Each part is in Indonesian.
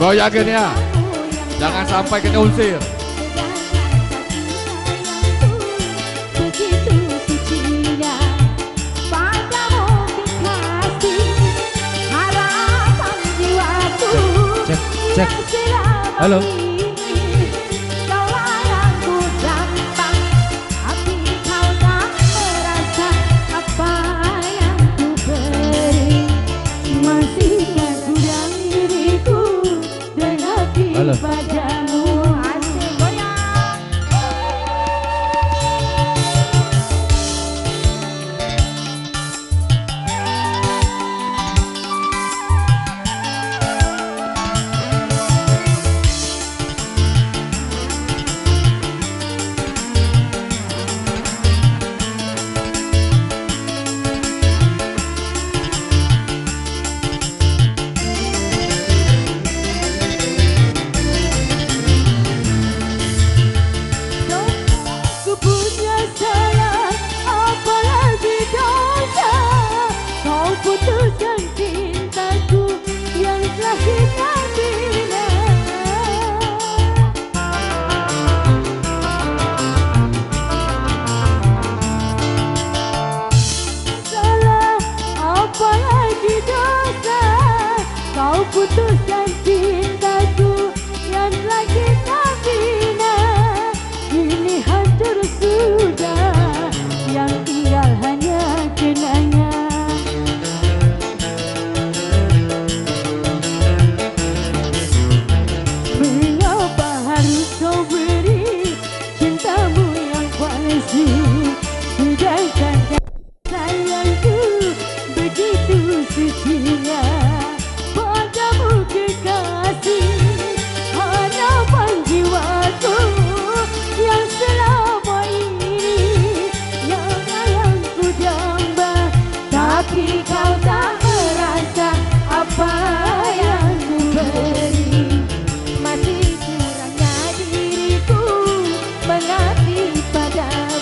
Goyakin ya, jangan sampai kita usir. Cek, halo. Halo. Putuskan cintaku yang telah kita bina, ini hancur sudah, yang tinggal hanya kenangan. Mengapa harus kau beri cintamu yang palsu, sedangkan sayangku begitu sucinya. Padamu kekasih, harapan jiwaku yang selama ini, yang akan ku damba. Tapi kau tak merasa apa yang ku beri, masih kurangnya diriku mengabdi padamu.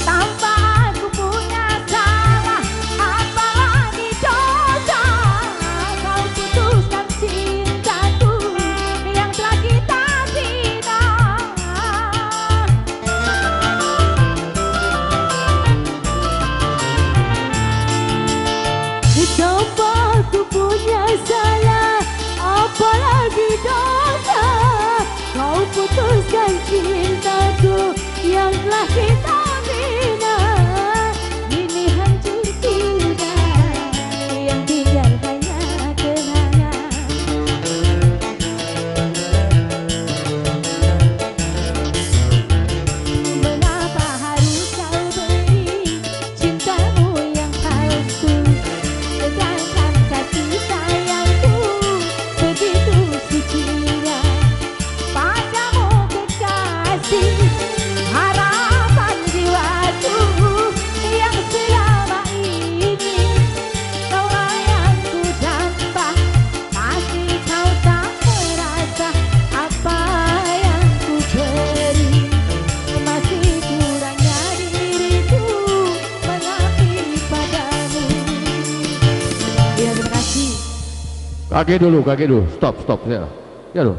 Tanpa ku punya salah, apalagi dosa, kau putuskan cintaku yang telah kita bina, ini hancur sudah, yang tinggal hanya kenangan. Mengapa harus kau beri cintamu yang palsu, sedangkan kasih sayangku begitu sucinya. Padamu kekasih, harapan jiwaku yang selama ini, kau yang ku damba. Masih kau tak merasa apa yang ku beri, masih kurangnya diriku mengabdi padamu. Ya, terima kasih. Kaki dulu, stop ya. Ya loh.